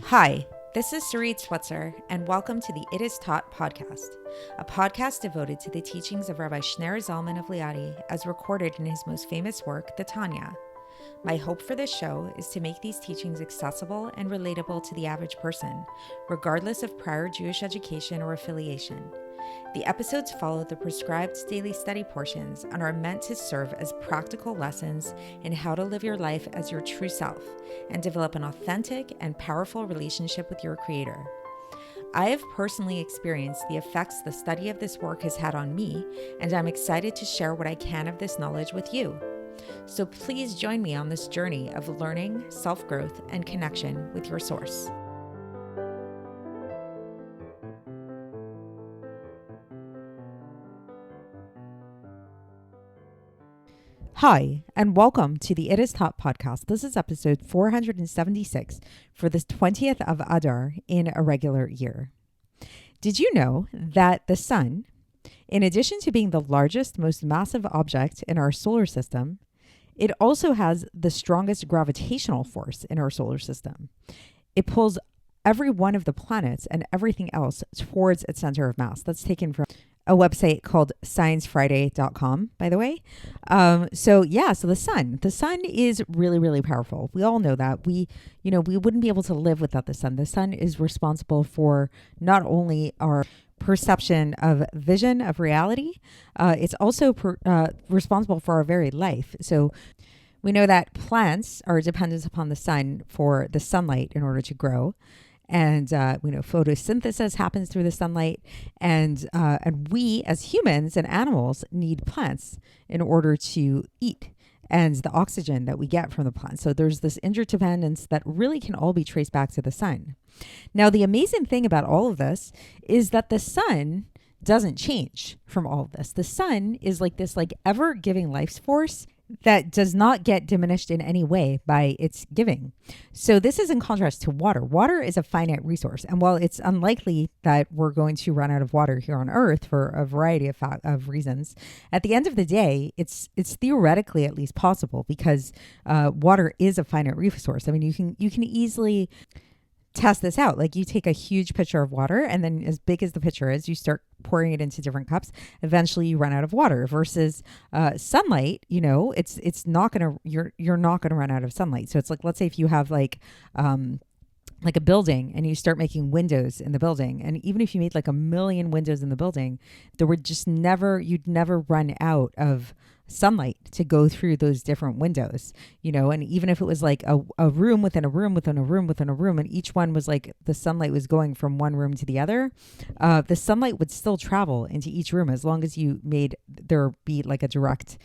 Hi, this is Sarit Switzer, and welcome to the It Is Taught podcast, a podcast devoted to the teachings of Rabbi Shneur Zalman of Liadi as recorded in his most famous work, the Tanya. My hope for this show is to make these teachings accessible and relatable to the average person, regardless of prior Jewish education or affiliation. The episodes follow the prescribed daily study portions and are meant to serve as practical lessons in how to live your life as your true self and develop an authentic and powerful relationship with your Creator. I have personally experienced the effects the study of this work has had on me, and I'm excited to share what I can of this knowledge with you. So please join me on this journey of learning, self-growth, and connection with your source. Hi, and welcome to the It Is Taught podcast. This is episode 476 for the 20th of Adar in a regular year. Did you know that the sun, in addition to being the largest, most massive object in our solar system, it also has the strongest gravitational force in our solar system? It pulls every one of the planets and everything else towards its center of mass. That's taken from a website called sciencefriday.com, by the way. So the sun is really, really powerful. We all know that. We wouldn't be able to live without the sun. The sun is responsible for not only our perception of vision of reality, it's also responsible for our very life. So we know that plants are dependent upon the sun for the sunlight in order to grow. And we know photosynthesis happens through the sunlight, and we as humans and animals need plants in order to eat and the oxygen that we get from the plants. So there's this interdependence that really can all be traced back to the sun. Now, the amazing thing about all of this is that the sun doesn't change from all of this. The sun is like this ever-giving life force that does not get diminished in any way by its giving. So this is in contrast to water. Water is a finite resource. And while it's unlikely that we're going to run out of water here on Earth for a variety of reasons, at the end of the day, it's theoretically at least possible because water is a finite resource. I mean, you can easily test this out. Like, you take a huge pitcher of water, and then as big as the pitcher is, you start pouring it into different cups. Eventually you run out of water. Versus sunlight, it's not gonna, you're not gonna run out of sunlight. So it's like, let's say if you have like a building and you start making windows in the building, and even if you made like 1 million windows in the building, you'd never run out of sunlight to go through those different windows, and even if it was like a room within a room within a room within a room, and each one was like the sunlight was going from one room to the other, the sunlight would still travel into each room as long as you made there be like a direct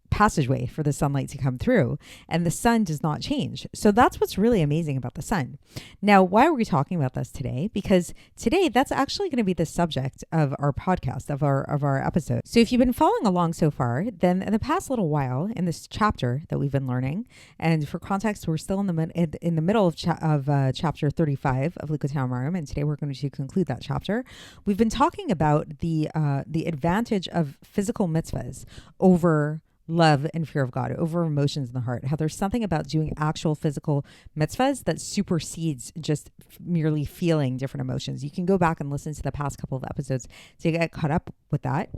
passageway for the sunlight to come through, and the sun does not change. So that's what's really amazing about the sun. Now, why are we talking about this today? Because today that's actually going to be the subject of our podcast, of our episode. So if you've been following along so far, then in the past little while in this chapter that we've been learning, and for context, we're still in the middle of chapter 35 of Likkutei Amarim, and today we're going to conclude that chapter. We've been talking about the advantage of physical mitzvahs over love and fear of God, over emotions in the heart. How there's something about doing actual physical mitzvahs that supersedes just merely feeling different emotions. You can go back and listen to the past couple of episodes to get caught up with that.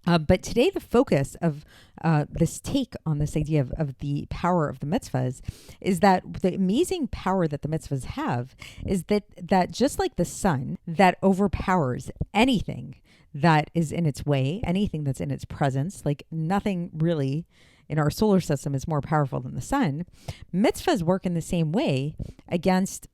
But today, the focus of this take on this idea of the power of the mitzvahs is that the amazing power that the mitzvahs have is that just like the sun that overpowers anything that is in its way, anything that's in its presence, like nothing really in our solar system is more powerful than the sun, mitzvahs work in the same way against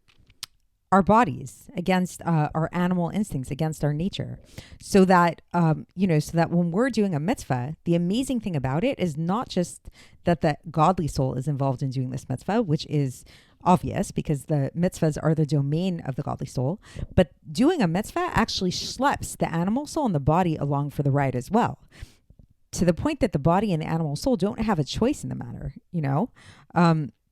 our bodies, against our animal instincts, against our nature. So that, so that when we're doing a mitzvah, the amazing thing about it is not just that the godly soul is involved in doing this mitzvah, which is obvious because the mitzvahs are the domain of the godly soul, but doing a mitzvah actually schleps the animal soul and the body along for the ride as well, to the point that the body and the animal soul don't have a choice in the matter,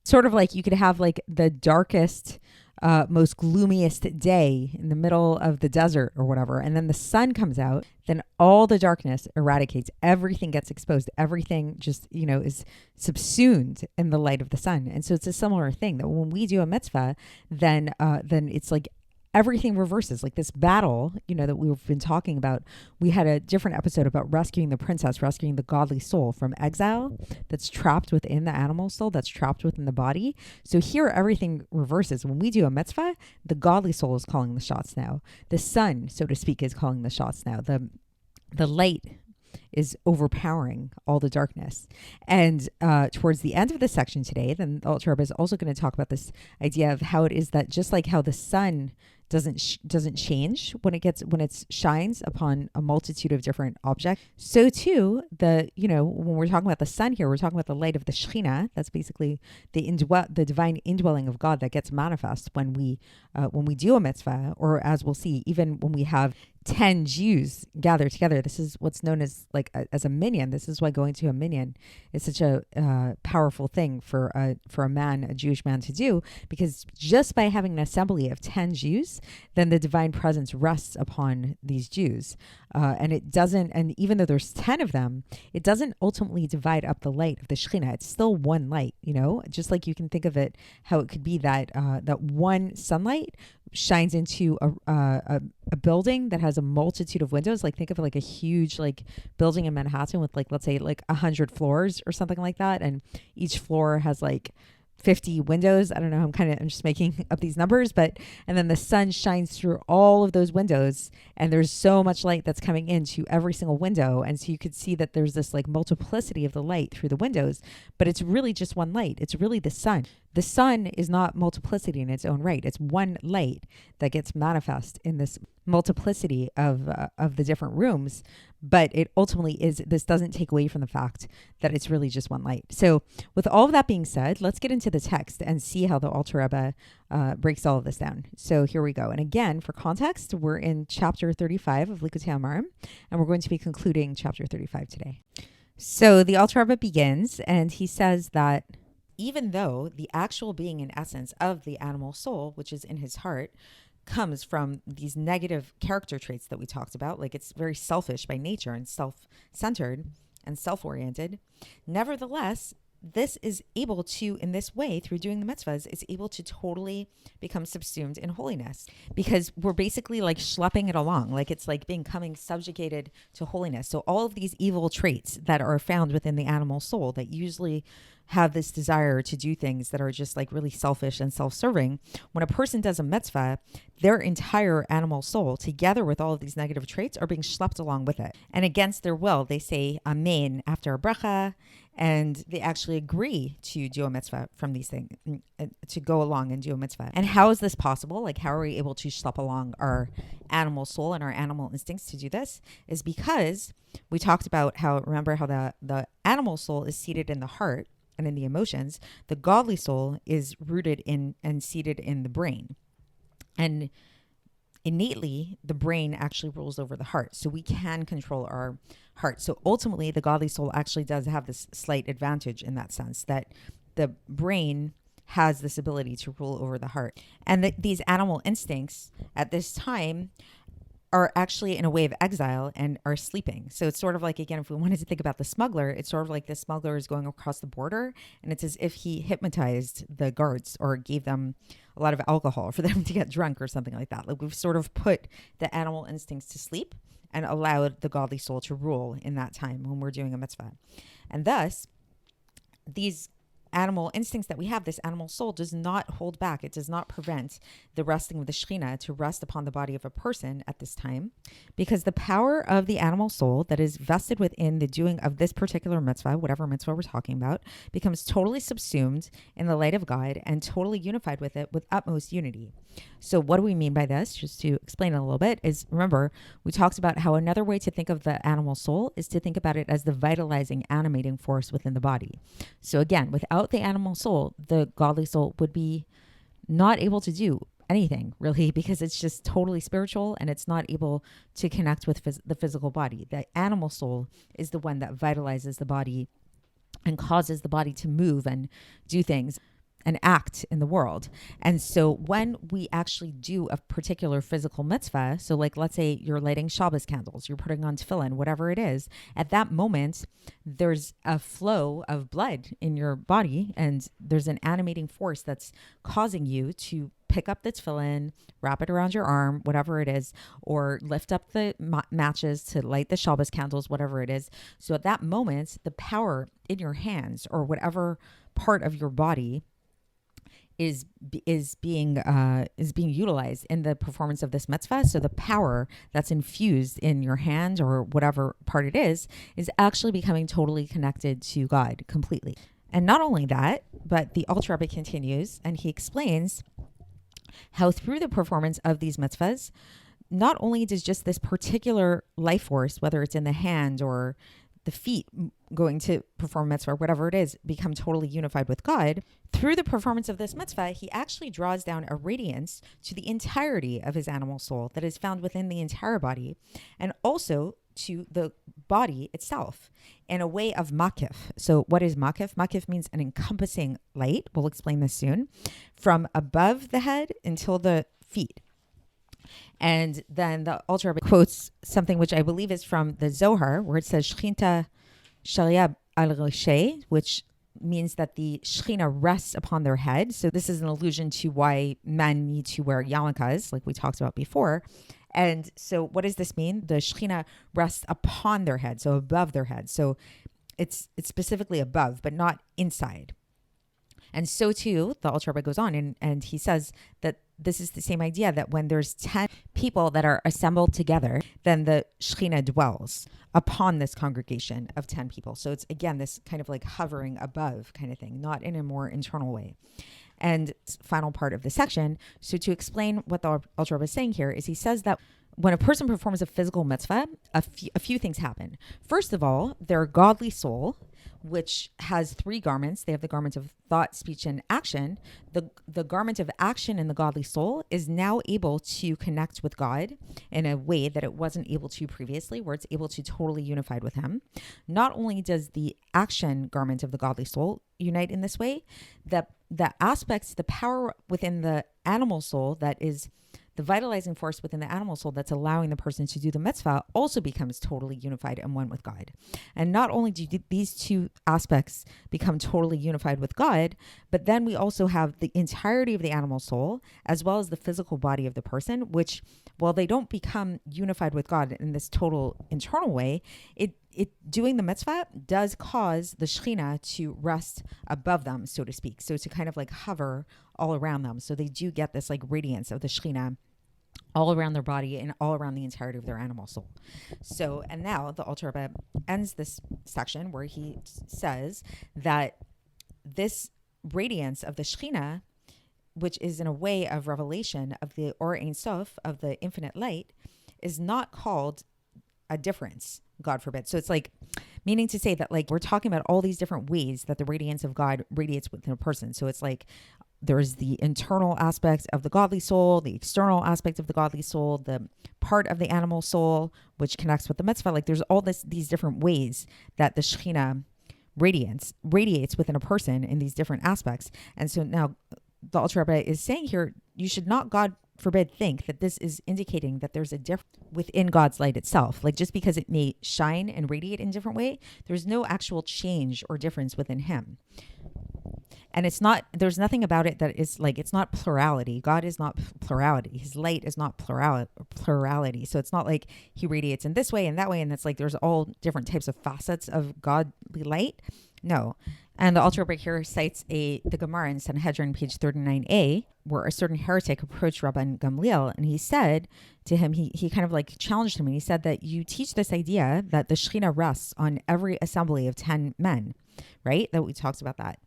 sort of like you could have like the darkest most gloomiest day in the middle of the desert or whatever, and then the sun comes out, then all the darkness eradicates. Everything gets exposed. Everything just, is subsumed in the light of the sun. And so it's a similar thing that when we do a mitzvah, then it's like everything reverses, like this battle, that we've been talking about. We had a different episode about rescuing the princess, rescuing the godly soul from exile that's trapped within the animal soul, that's trapped within the body. So here, everything reverses. When we do a mitzvah, the godly soul is calling the shots now. The sun, so to speak, is calling the shots now. The light is overpowering all the darkness. And towards the end of the section today, then the Alter Rebbe is also going to talk about this idea of how it is that just like how the sun doesn't change when it shines upon a multitude of different objects, so too when we're talking about the sun here, we're talking about the light of the Shechina. That's basically the divine indwelling of God that gets manifest when we do a mitzvah, or as we'll see, even when we have 10 Jews gather together. This is what's known as as a minyan. This is why going to a minyan is such a powerful thing for a Jewish man to do, because just by having an assembly of 10 Jews, then the divine presence rests upon these Jews. And even though there's 10 of them, it doesn't ultimately divide up the light of the Shechina. It's still one light, just like you can think of it, how it could be that that one sunlight shines into a building that has a multitude of windows. Like think of it like a huge building in Manhattan with let's say 100 floors or something like that, and each floor has 50 windows. I don't know. I'm just making up these numbers, and then the sun shines through all of those windows, and there's so much light that's coming into every single window. And so you could see that there's this multiplicity of the light through the windows, but it's really just one light. It's really the sun. The sun is not multiplicity in its own right. It's one light that gets manifest in this multiplicity of the different rooms. But it ultimately is, this doesn't take away from the fact that it's really just one light. So with all of that being said, let's get into the text and see how the Alter Rebbe breaks all of this down. So here we go. And again, for context, we're in chapter 35 of Likkutei Amarim, and we're going to be concluding chapter 35 today. So the Alter Rebbe begins, and he says that even though the actual being and essence of the animal soul, which is in his heart, comes from these negative character traits that we talked about, it's very selfish by nature and self-centered and self-oriented, nevertheless, this is able to, in this way, through doing the mitzvahs, is able to totally become subsumed in holiness, because we're basically schlepping it along. It's becoming subjugated to holiness. So all of these evil traits that are found within the animal soul that usually have this desire to do things that are just really selfish and self-serving, when a person does a mitzvah, their entire animal soul, together with all of these negative traits, are being schlepped along with it. And against their will, they say amen after a bracha, and they actually agree to do a mitzvah from these things, to go along and do a mitzvah. And how is this possible? How are we able to schlepp along our animal soul and our animal instincts to do this? Is because we talked about remember how the animal soul is seated in the heart and in the emotions. The godly soul is rooted in and seated in the brain. And innately, the brain actually rules over the heart. So we can control our heart. So ultimately, the godly soul actually does have this slight advantage in that sense, that the brain has this ability to rule over the heart. And these animal instincts at this time are actually in a way of exile and are sleeping. So it's sort of again, if we wanted to think about the smuggler, it's sort of like the smuggler is going across the border, and it's as if he hypnotized the guards or gave them a lot of alcohol for them to get drunk or something like that. We've sort of put the animal instincts to sleep and allowed the godly soul to rule in that time when we're doing a mitzvah. And thus, these animal instincts that we have, this animal soul, does not hold back. It does not prevent the resting of the Shechina to rest upon the body of a person at this time, because the power of the animal soul that is vested within the doing of this particular mitzvah, whatever mitzvah we're talking about, becomes totally subsumed in the light of God and totally unified with it with utmost unity. So what do we mean by this? Just to explain it a little bit, is remember, we talked about how another way to think of the animal soul is to think about it as the vitalizing, animating force within the body. So again, without the animal soul, the godly soul would be not able to do anything really, because it's just totally spiritual and it's not able to connect with the physical body. The animal soul is the one that vitalizes the body and causes the body to move and do things. an act in the world. And so when we actually do a particular physical mitzvah, so like let's say you're lighting Shabbos candles, you're putting on tefillin, whatever it is, at that moment, there's a flow of blood in your body and there's an animating force that's causing you to pick up the tefillin, wrap it around your arm, whatever it is, or lift up the matches to light the Shabbos candles, whatever it is. So at that moment, the power in your hands or whatever part of your body is being utilized in the performance of this mitzvah. So the power that's infused in your hand or whatever part it is actually becoming totally connected to God completely. And not only that, but the Alter Rebbe continues and he explains how through the performance of these mitzvahs, not only does just this particular life force, whether it's in the hand or the feet going to perform mitzvah, whatever it is, become totally unified with God. Through the performance of this mitzvah, he actually draws down a radiance to the entirety of his animal soul that is found within the entire body and also to the body itself in a way of makif. So what is makif? Makif means an encompassing light. We'll explain this soon. From above the head until the feet. And then the Alter Rebbe quotes something which I believe is from the Zohar, where it says Shechina sharia al rishei, which means that the Shechina rests upon their head. So this is an allusion to why men need to wear yarmulkes, like we talked about before. And so what does this mean? The Shechina rests upon their head, so above their head. So it's specifically above, but not inside. And so too, the Alter Rebbe goes on and he says that this is the same idea that when there's 10 people that are assembled together, then the Shechina dwells upon this congregation of 10 people. So it's, again, this kind of like hovering above kind of thing, not in a more internal way. And final part of the section, so to explain what the Alter Rebbe is saying here is he says that when a person performs a physical mitzvah, a few things happen. First of all, their godly soul, which has 3 garments. They have the garment of thought, speech, and action. The garment of action in the godly soul is now able to connect with God in a way that it wasn't able to previously, where it's able to totally unified with him. Not only does the action garment of the godly soul unite in this way, the aspects, the power within the animal soul that is the vitalizing force within the animal soul that's allowing the person to do the mitzvah also becomes totally unified and one with God. And not only do these 2 aspects become totally unified with God, but then we also have the entirety of the animal soul as well as the physical body of the person, which, while they don't become unified with God in this total internal way, it doing the mitzvah does cause the Shechina to rest above them, so to speak. So to kind of like hover all around them. So they do get this like radiance of the Shechina all around their body and all around the entirety of their animal soul. So, and now the Alter Rebbe ends this section where he says that this radiance of the Shechina, which is in a way of revelation of the Or Ein Sof, of the infinite light, is not called a difference, God forbid. So it's like, meaning to say that like we're talking about all these different ways that the radiance of God radiates within a person. So it's like there's the internal aspect of the godly soul, the external aspect of the godly soul, the part of the animal soul, which connects with the mitzvah. Like there's all these different ways that the Shechina radiates within a person in these different aspects. And so now the Alter Rebbe is saying here, you should not, God forbid, think that this is indicating that there's a difference within God's light itself. Like just because it may shine and radiate in a different way, there's no actual change or difference within him. And it's not, there's nothing about it that is like, it's not plurality. God is not plurality. His light is not plurality. So it's not like he radiates in this way and that way. And it's like, there's all different types of facets of godly light. No. And the Alter Rebbe here cites the Gemara in Sanhedrin, page 39a, where a certain heretic approached Rabban Gamliel, and he said to him, he kind of like challenged him, and he said that you teach this idea that the Shechina rests on every assembly of 10 men, right? That we talked about that.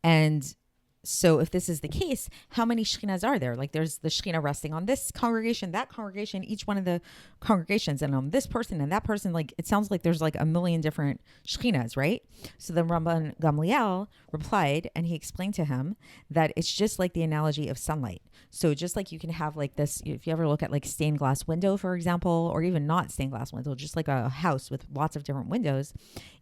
And So if this is the case, how many Shechinas are there? Like there's the Shechina resting on this congregation, that congregation, each one of the congregations, and on this person and that person. Like it sounds like there's like a million different Shechinas, right? So then Rabban Gamliel replied, and he explained to him that it's just like the analogy of sunlight. So just like you can have like this, if you ever look at like stained glass window, for example, or even not stained glass window, just like a house with lots of different windows,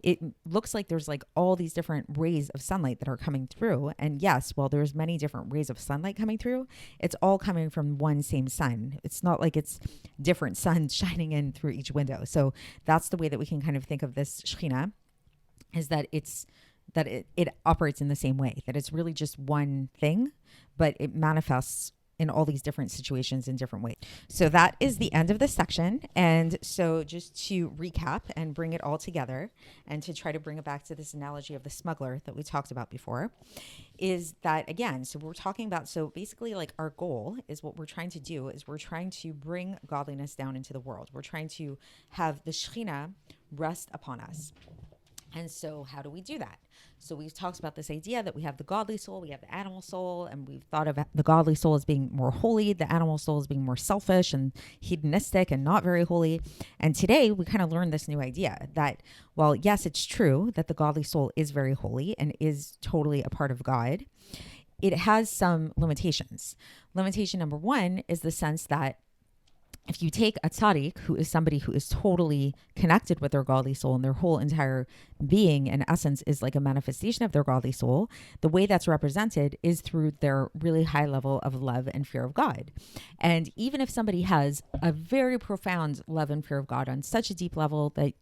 it looks like there's like all these different rays of sunlight that are coming through. And yes, well, there's many different rays of sunlight coming through. It's all coming from one same sun. It's not like it's different suns shining in through each window. So that's the way that we can kind of think of this Shechina, is that it operates in the same way, that it's really just one thing, but it manifests in all these different situations in different ways. So that is the end of this section. And so just to recap and bring it all together and to try to bring it back to this analogy of the smuggler that we talked about before, is that again, so we're talking about, so basically like our goal is what we're trying to do is we're trying to bring godliness down into the world. We're trying to have the Shechina rest upon us. And so how do we do that? So we've talked about this idea that we have the godly soul, we have the animal soul, and we've thought of the godly soul as being more holy, the animal soul as being more selfish and hedonistic and not very holy. And today we kind of learned this new idea that, while yes, it's true that the godly soul is very holy and is totally a part of God, it has some limitations. Limitation number one is the sense that if you take a tzaddik, who is somebody who is totally connected with their godly soul and their whole entire being and essence is like a manifestation of their godly soul, the way that's represented is through their really high level of love and fear of God. And even if somebody has a very profound love and fear of God on such a deep level that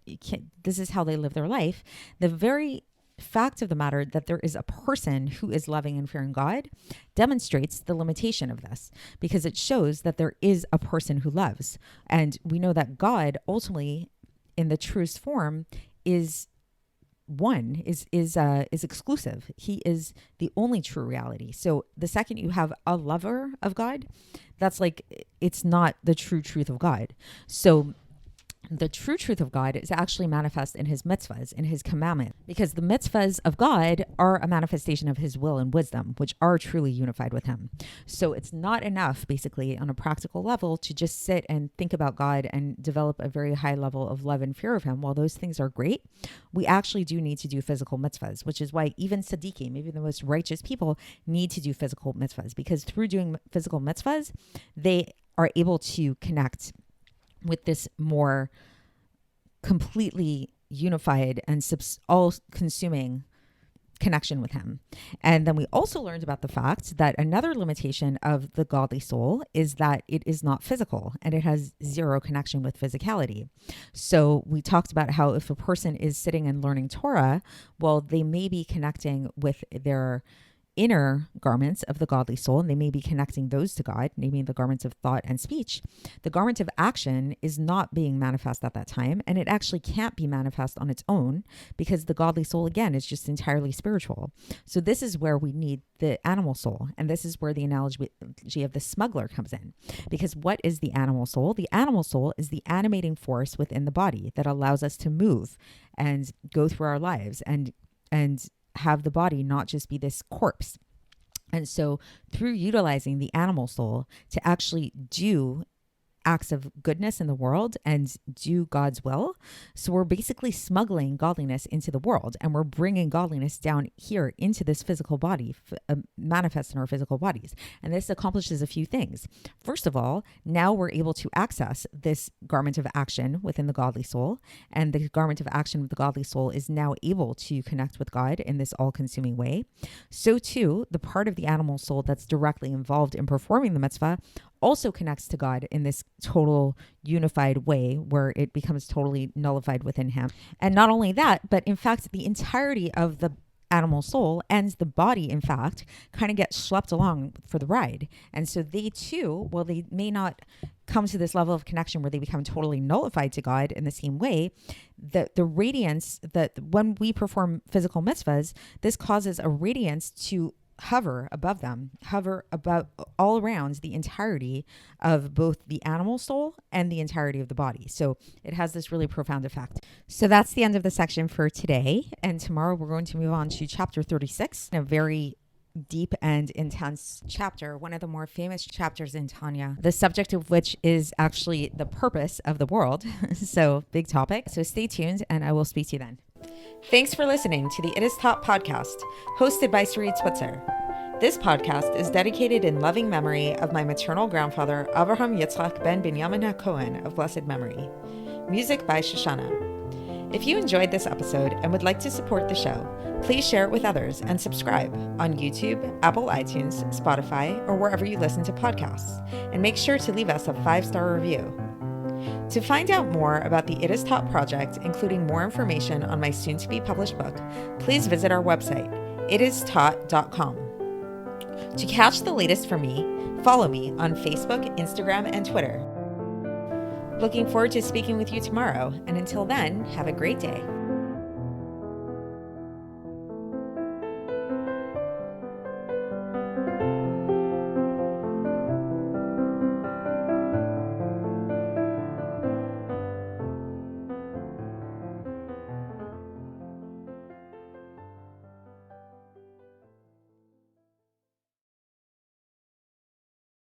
this is how they live their life, the very fact of the matter that there is a person who is loving and fearing God demonstrates the limitation of this, because it shows that there is a person who loves. And we know that God ultimately in the truest form is one, is exclusive. He is the only true reality. So the second you have a lover of God, that's like, it's not the true truth of God. So the true truth of God is actually manifest in his mitzvahs, in his commandment, because the mitzvahs of God are a manifestation of his will and wisdom, which are truly unified with him. So it's not enough, basically, on a practical level, to just sit and think about God and develop a very high level of love and fear of him. While those things are great, we actually do need to do physical mitzvahs, which is why even tzaddikim, maybe the most righteous people, need to do physical mitzvahs, because through doing physical mitzvahs, they are able to connect with this more completely unified and all-consuming connection with him. And then we also learned about the fact that another limitation of the godly soul is that it is not physical and it has zero connection with physicality. So we talked about how if a person is sitting and learning Torah, well, they may be connecting with their inner garments of the godly soul, and they may be connecting those to God, namely the garments of thought and speech. The garment of action is not being manifest at that time, and it actually can't be manifest on its own, because the godly soul, again, is just entirely spiritual. So this is where we need the animal soul, and this is where the analogy of the smuggler comes in. Because what is the animal soul? The animal soul is the animating force within the body that allows us to move and go through our lives and have the body not just be this corpse. And so through utilizing the animal soul to actually do acts of goodness in the world and do God's will. So we're basically smuggling godliness into the world, and we're bringing godliness down here into this physical body, manifest in our physical bodies. And this accomplishes a few things. First of all, now we're able to access this garment of action within the godly soul, and the garment of action of the godly soul is now able to connect with God in this all-consuming way. So too, the part of the animal soul that's directly involved in performing the mitzvah also connects to God in this total unified way where it becomes totally nullified within him. And not only that, but in fact, the entirety of the animal soul and the body, in fact, kind of get swept along for the ride. And so they too, well, they may not come to this level of connection where they become totally nullified to God in the same way. The radiance that when we perform physical mitzvahs, this causes a radiance to hover above them, hover about all around the entirety of both the animal soul and the entirety of the body. So it has this really profound effect. So that's the end of the section for today. And tomorrow we're going to move on to chapter 36, a very deep and intense chapter, one of the more famous chapters in Tanya, the subject of which is actually the purpose of the world. So big topic. So stay tuned and I will speak to you then. Thanks for listening to the It Is Taught podcast, hosted by Sarit Switzer. This podcast is dedicated in loving memory of my maternal grandfather, Avraham Yitzchak ben Binyamin HaKohen of blessed memory. Music by Shechina. If you enjoyed this episode and would like to support the show, please share it with others and subscribe on YouTube, Apple iTunes, Spotify, or wherever you listen to podcasts. And make sure to leave us a 5-star review. To find out more about the It Is Taught project, including more information on my soon-to-be published book, please visit our website, itistaught.com. To catch the latest from me, follow me on Facebook, Instagram, and Twitter. Looking forward to speaking with you tomorrow, and until then, have a great day.